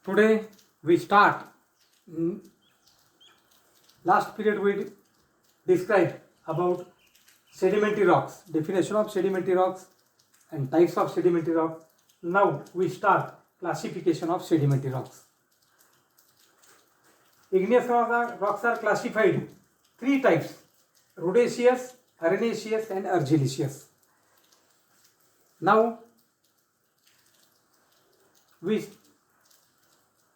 Today we start. Last period we described about sedimentary rocks, definition of sedimentary rocks and types of sedimentary rocks. Now we start classification of sedimentary rocks. Igneous rocks are classified three types: rhodaceous, arenaceous and argillaceous. Now we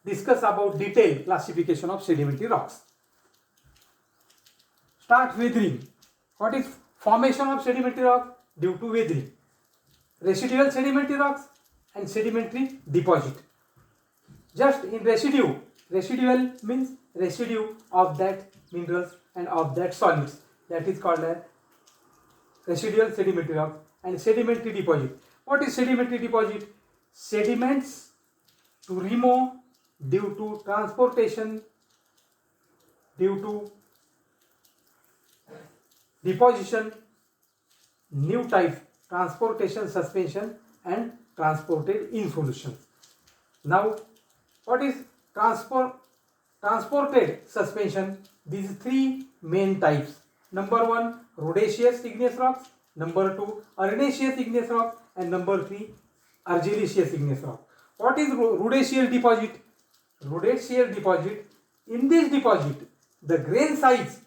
discuss about detailed classification of sedimentary rocks. Start weathering. What is formation of sedimentary rock? Due to weathering. Residual sedimentary rocks and sedimentary deposit. Just in residual means residue of that minerals and of that solids. That is called as residual sedimentary rock. And sedimentary deposit. What is sedimentary deposit? Sediments to remove due to transportation, due to deposition, new type, transportation, suspension and transported in solution. Now what is transported suspension? These three main types. Number one, rhodaceous igneous rocks. Number two, arenaceous igneous rocks. And number three, argillaceous igneous rock. What is rhodaceous deposit? Rhodaceous deposit. In this deposit, the grain size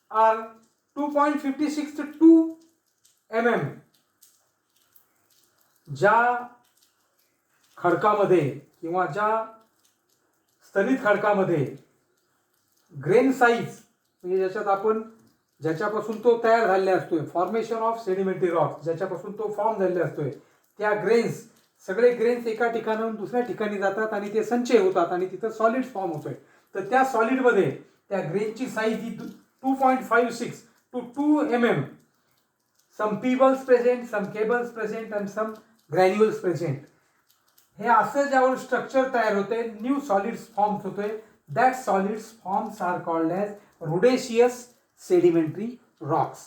are 2.56 to 2 mm. ज्या खडकामध्ये किंवा ज्या स्तरित खडकामध्ये grain size म्हणजे ज्याच्यापासून तो तयार झालेला असतोय, formation of sedimentary rock, ज्याच्यापासून तो फॉर्म झालेला असतोय, त्या ग्रेन्स सगळे ग्रेन्स एका ठिकाणाहून दुसऱ्या ठिकाणी जातात आणि ते संचय होतात आणि तिथं सॉलिड फॉर्म होतोय. तर त्या सॉलिडमध्ये त्या ग्रेनची size he 2.56 to 2 mm. Some pebbles present, some cables present and some granules present. हे असं ज्यावर स्ट्रक्चर तयार होते, न्यू सॉलिड्स फॉर्म्स होते, that solids forms are called as rhodaceous sedimentary rocks.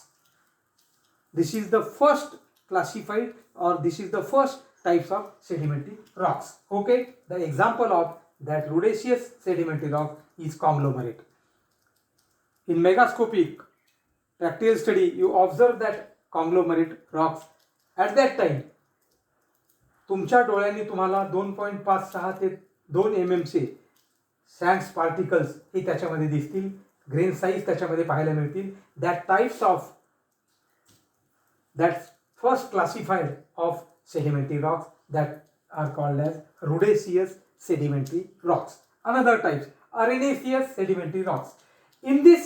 This is the first classified, or this is the first types of sedimentary rocks. Okay, the example of that rhodaceous sedimentary rock is conglomerate. In megascopic practical study, you observe that conglomerate rocks. At that time, तुमच्या डोळ्यांनी तुम्हाला 2.56 ते 2 mm चे सॅन्ड्स particles हे त्याच्यामध्ये दिसतील, grain size त्याच्यामध्ये पाहायला मिळतील. That types of that first classified of sedimentary rocks that are called as rhodaceous sedimentary rocks. Another types, arenaceous sedimentary rocks. In this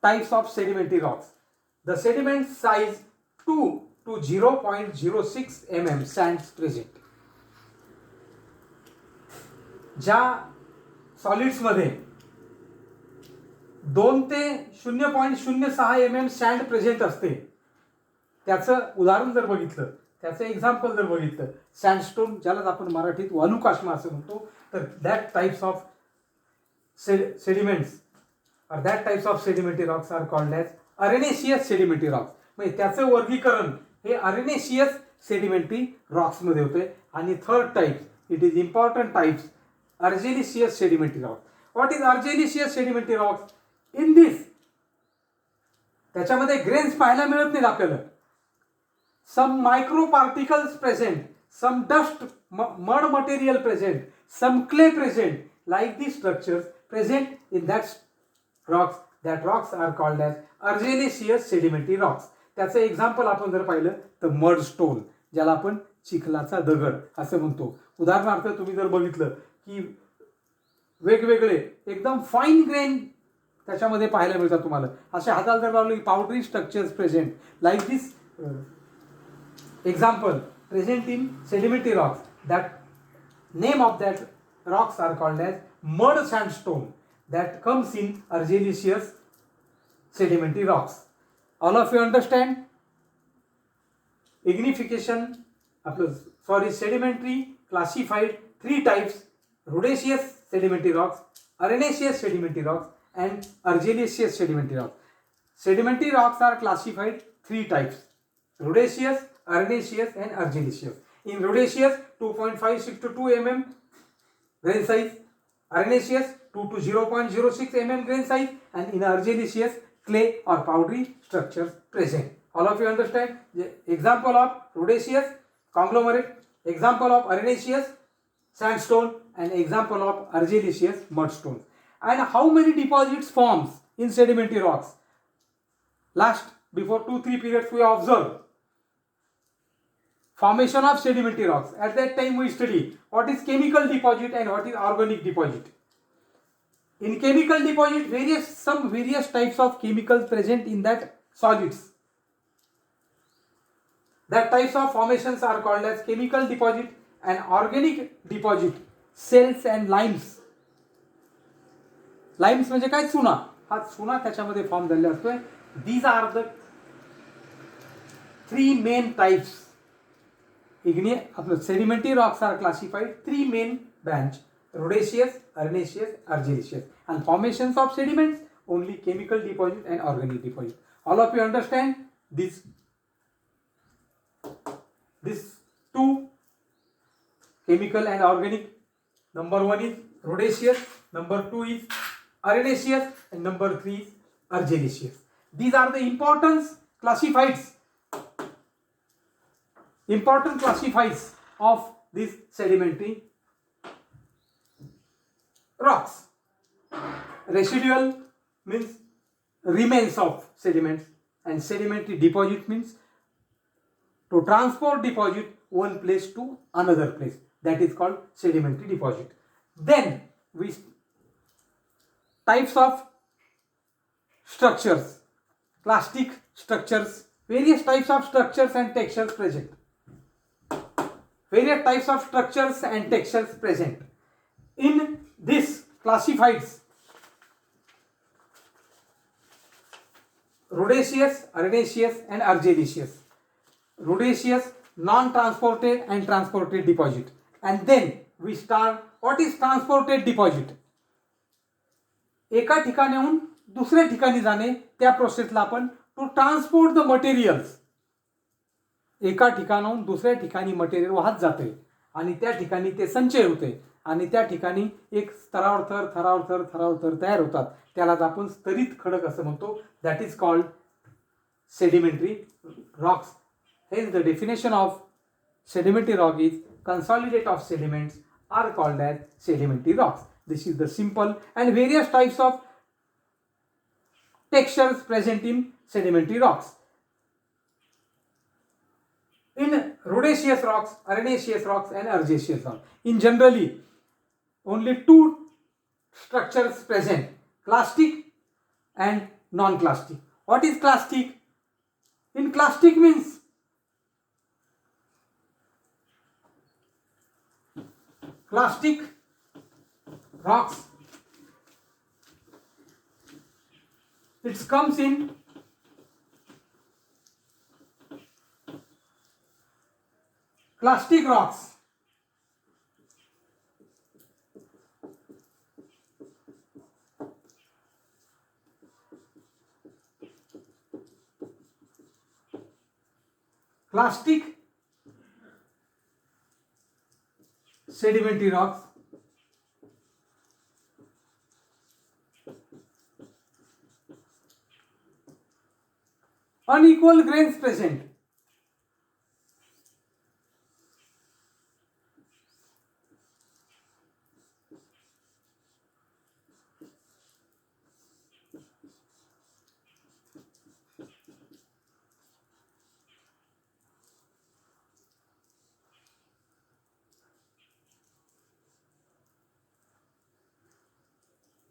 types of sedimentary rocks, the sediment size 2 to 0.06 mm sands present. ज्या solids मध्ये 2 ते 0.06 mm sand present असते, त्याचं उदाहरण जर बघितलं, त्याचं example जर बघितलं, सँडस्टोन, ज्याला आपण मराठीत वालुकाष्मा असं म्हणतो, तर that types of sediments or that types of sedimentary rocks are called as arenaceous sedimentary rocks. म्हणजे त्याचं वर्गीकरण हे arenaceous sedimentary rocks मध्ये होते. आणि third type, it is important types, argillaceous sedimentary rocks. What is argillaceous sedimentary rocks? In this, त्याच्यामध्ये grains पाहायला मिळत नाहीत आपल्याला. Some micro particles present, some dust, mud material present, some clay present, like these structures present in that rocks. That rocks are called as argillaceous sedimentary rocks. त्याचं example आपण जर पाहिलं तर मड स्टोन, ज्याला आपण चिखलाचा दगड असं म्हणतो. उदाहरणार्थ तुम्ही जर बघितलं की वेगवेगळे एकदम फाईन ग्रेन त्याच्यामध्ये पाहायला मिळतात तुम्हाला. असे हाताला जर लावले, पावडरी structures present, like this example present in sedimentary rocks. That name of that rocks are called as mud sandstone, that comes in argillaceous sedimentary rocks. All of you understand? Ignification, sedimentary classified three types: rhodaceous sedimentary rocks, arenaceous sedimentary rocks and argillaceous sedimentary rocks. Sedimentary rocks are classified three types: rhodaceous, arenaceous and argillaceous. In rhodaceous, 2.56 to 2 mm grain size, arenaceous 2 to 0.06 mm grain size, and in argillaceous clay or powdery structures present. All of you understand? The example of rhodaceous conglomerate, example of arenaceous sandstone, and example of argillaceous mudstone. And how many deposits forms in sedimentary rocks? Last, before 2-3 periods we observed formation of sedimentary rocks. At that time we study what is chemical deposit and what is organic deposit. In chemical deposit, some various types of chemicals present in that solids. That types of formations are called as chemical deposit, and organic deposit, cells and limes. Limes म्हणजे काय? चुना. हा चुना त्याच्यामध्ये form झालेला असतोय. These are the 3 main types. आपलं sedimentary rocks are classified 3 main branch: rhodaceous, arenaceous, argillaceous. And formations of sediments, only chemical deposit and organic deposit. All of you understand this two chemical and organic. Number 1 is rhodaceous, number 2 is arenaceous, and number 3 is argillaceous. These are the important classifiers of these sedimentary rocks. Residual means remains of sediments, and sedimentary deposit means to transport deposit one place to another place. That is called sedimentary deposit. Then we types of structures, plastic structures, various types of structures and textures present. Various types of structures and textures present. In this classified rhodaceous, arenaceous, and argillaceous. Rhodaceous, non-transported and transported deposit. And then we start, what is transported deposit? एका ठिकाणाहून दुसऱ्या ठिकाणी जाणे, त्या प्रोसेसला आपण to transport the materials. एका ठिकाणाहून दुसऱ्या ठिकाणी मटेरियल वाहत जाते आणि त्या ठिकाणी ते संचय होते आणि त्या ठिकाणी एक थरावर थर तयार होतात. त्यालाच आपण स्तरित खडक असं म्हणतो. That is called sedimentary rocks. Hence the definition of sedimentary rock is consolidate of sediments are called as sedimentary rocks. This is the simple, and various types of textures present in sedimentary rocks. In rhodaceous rocks, arenaceous rocks, and argillaceous rocks, in generally only 2 structures present: clastic and non-clastic. What is clastic? In clastic means clastic rocks, it comes in clastic rocks. Clastic sedimentary rocks, unequal grains present.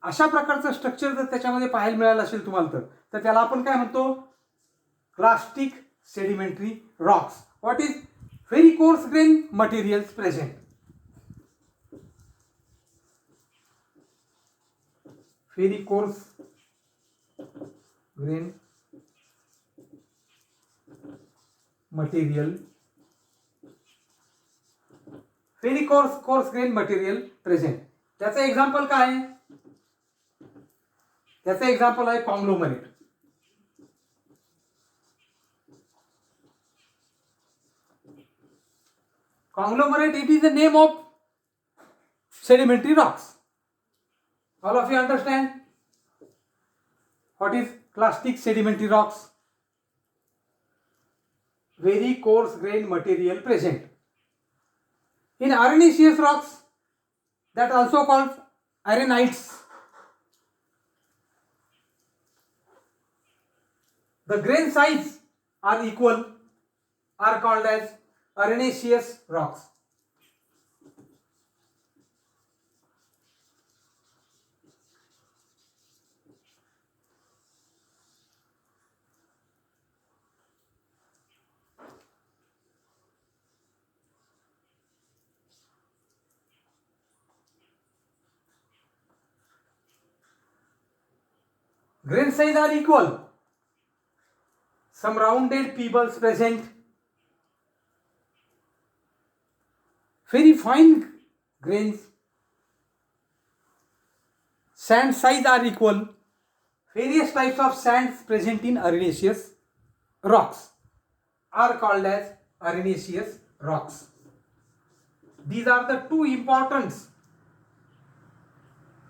अशा प्रकारचं structure जर त्याच्यामध्ये पाहायला मिळालं असेल तुम्हाला तर त्याला आपण काय म्हणतो? Clastic sedimentary rocks. What is very coarse grain materials present? Very coarse grain material. Very coarse grain material present. त्याचं एक्झाम्पल काय आहे? त्याचं एक्झाम्पल आहे कॉंग्लोमरेट. Conglomerate, it is the name of sedimentary rocks. All of you understand what is clastic sedimentary rocks? Very coarse grained material present. In arenaceous rocks, that also called arenites, the grain size are equal, are called as arenaceous rocks. Grain size are equal. Some rounded pebbles present. Very fine grains. Sand size are equal. Various types of sands present in arenaceous rocks are called as arenaceous rocks. These are the two important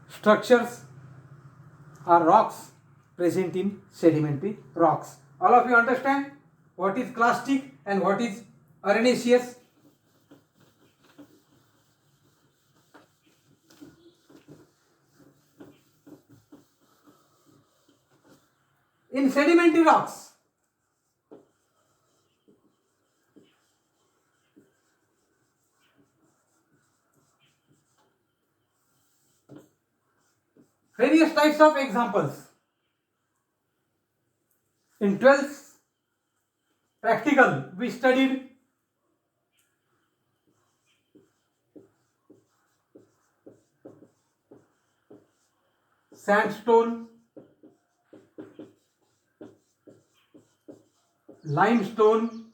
structures or rocks present in sedimentary rocks. All of you understand what is clastic and what is arenaceous? In sedimentary rocks, various types of examples. In 12th practical, we studied sandstone, limestone,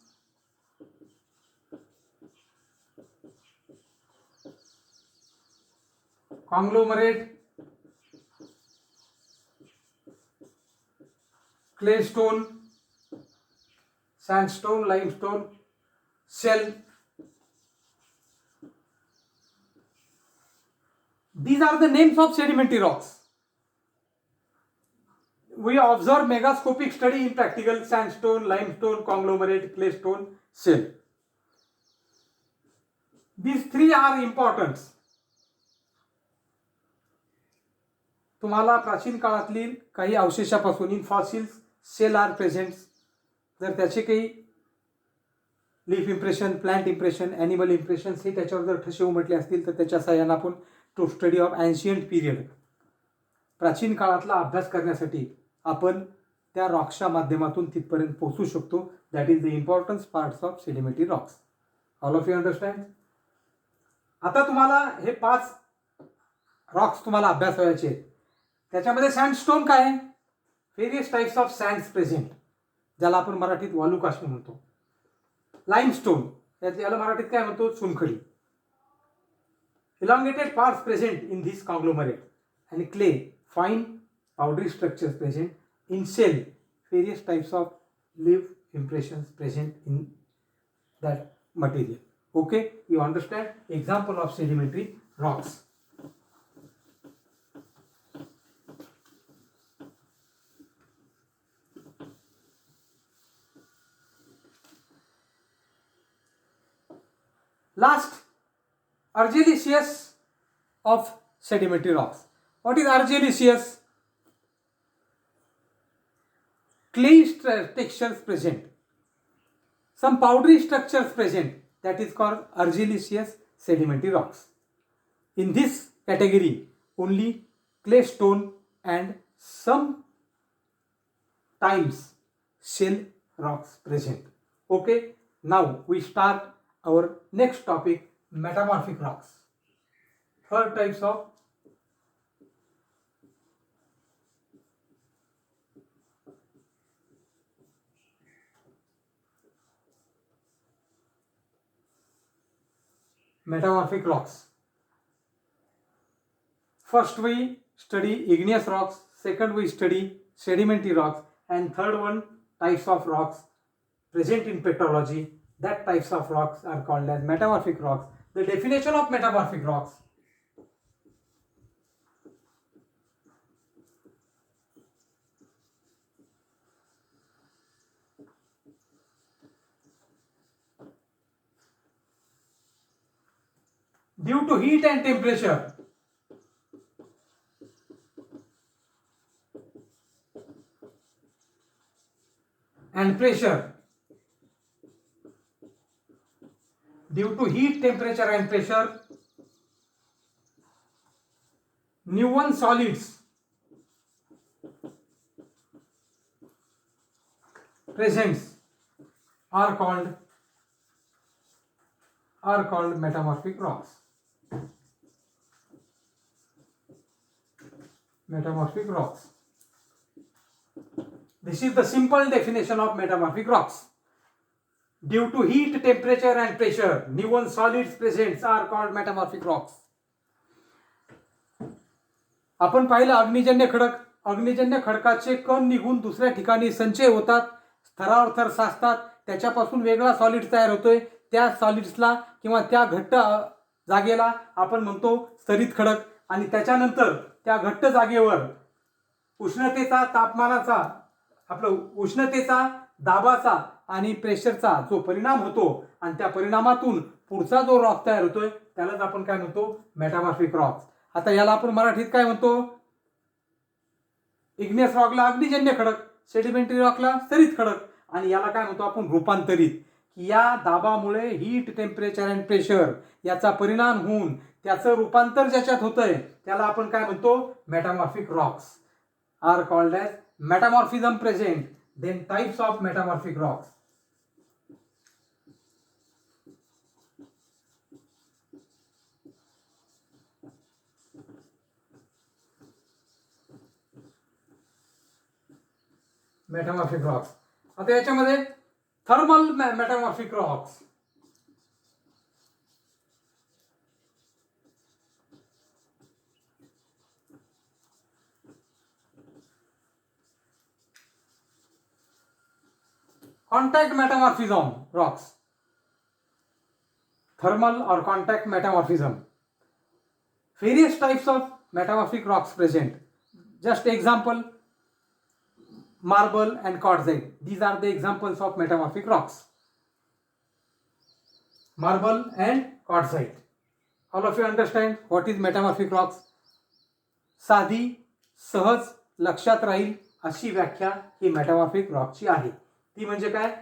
conglomerate, clay stone, sandstone, limestone, shell. These are the names of sedimentary rocks. We observe megascopic study in practical: sandstone, limestone, conglomerate, clay stone, shell. These three are important. तुम्हाला प्राचीन काळातील काही अवशेषापासून in fossils cell are presents, जर त्याचे काही leaf impression, plant impression, animal impressions हे त्याच्यावर जर ठसे उमटले असतील तर त्याच्या सहाय्याने आपण to study of ancient period, प्राचीन काळातला अभ्यास करण्यासाठी आपण त्या रॉक्सच्या माध्यमातून तिथपर्यंत पोहोचू शकतो. That is the importance parts of sedimentary rocks. All of you understand. आता तुम्हाला हे 5 रॉक्स तुम्हाला अभ्यास व्हायचे आहेत. त्याच्यामध्ये सँडस्टोन काय आहे? Various types of sands present, ज्याला आपण मराठीत वालुकाष्म म्हणतो. लाईमस्टोन, याला मराठीत काय म्हणतो? चुनखडी. elongated parts present in this conglomerate, and clay, fine powdery structures present in shell, various types of leaf impressions present in that material. Okay, you understand? Example of sedimentary rocks. Last, argillaceous of sedimentary rocks. What is argillaceous? Clay textures present, some powdery structures present, that is called argillaceous sedimentary rocks. In this category, only clay stone and some times shell rocks present. Okay, now we start our next topic, metamorphic rocks. Third types of metamorphic rocks. First we study igneous rocks, second we study sedimentary rocks, and third one types of rocks present in petrology. That types of rocks are called as metamorphic rocks. The definition of metamorphic rocks: due to heat and temperature and pressure, due to heat, temperature and pressure, Neutron solids presents are called metamorphic rocks. Metamorphic rocks. This is the simple definition of metamorphic rocks. Due to heat, temperature and pressure, Neutron solids presents are called metamorphic rocks. आपण पाहिलं अग्निजन्य खडक. अग्निजन्य खडकाचे कण निघून दुसऱ्या ठिकाणी संचय होतात, थरावर थर साचतात, त्याच्यापासून वेगळा सॉलिड तयार होतोय. त्या सॉलिड्सला किंवा त्या घट्ट जागेला आपण म्हणतो स्तरित खडक. आणि त्याच्यानंतर त्या घट्ट जागेवर उष्णतेचा, तापमानाचा, उष्णतेचा, दाबाचा आणि प्रेशरचा जो परिणाम होतो आणि त्या परिणामातून पुढचा जो रॉक तयार होतोय त्यालाच आपण काय म्हणतो, मेटामॉर्फिक रॉक्स. आता याला आपण मराठीत काय म्हणतो, इग्नियस रॉकला अग्निजन्य खडक, सेडिमेंटरी रॉकला स्तरित खडक, आणि याला काय म्हणतो आपण, रूपांतरित. या दाबामुळे हीट, टेम्परेचर अँड प्रेशर याचा परिणाम होऊन त्याचं रूपांतर ज्याच्यात होतंय त्याला आपण काय म्हणतो, metamorphic rocks. Are called as metamorphism present, then types of metamorphic rocks. Metamorphic rocks. आता याच्यामध्ये thermal metamorphic rocks, contact metamorphism rocks, thermal or contact metamorphism. Various types of metamorphic rocks present. Just example, marble and quartzite. These are the examples of metamorphic rocks. Marble and quartzite. All of you understand what is metamorphic rocks? साधी, सहज लक्षात राहील अशी व्याख्या ही metamorphic रॉकची आहे. ती म्हणजे काय,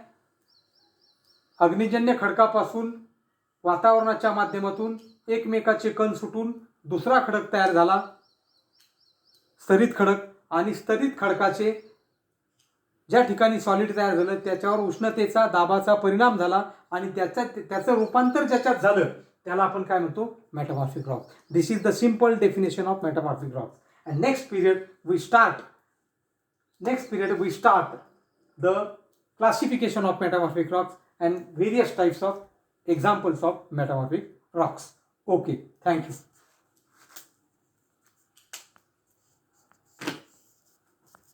अग्निजन्य खडकापासून वातावरणाच्या माध्यमातून एकमेकाचे कण सुटून दुसरा खडक तयार झाला, स्तरित खडक. आणि स्तरित खडकाचे ज्या ठिकाणी सॉलिड तयार झालं त्याच्यावर उष्णतेचा, दाबाचा परिणाम झाला आणि त्याचं रूपांतर ज्याच्यात झालं त्याला आपण काय म्हणतो, metamorphic rock. This is the simple definition of metamorphic rock. And next period we start the classification of metamorphic rocks and various types of examples of metamorphic rocks. Okay, thank you.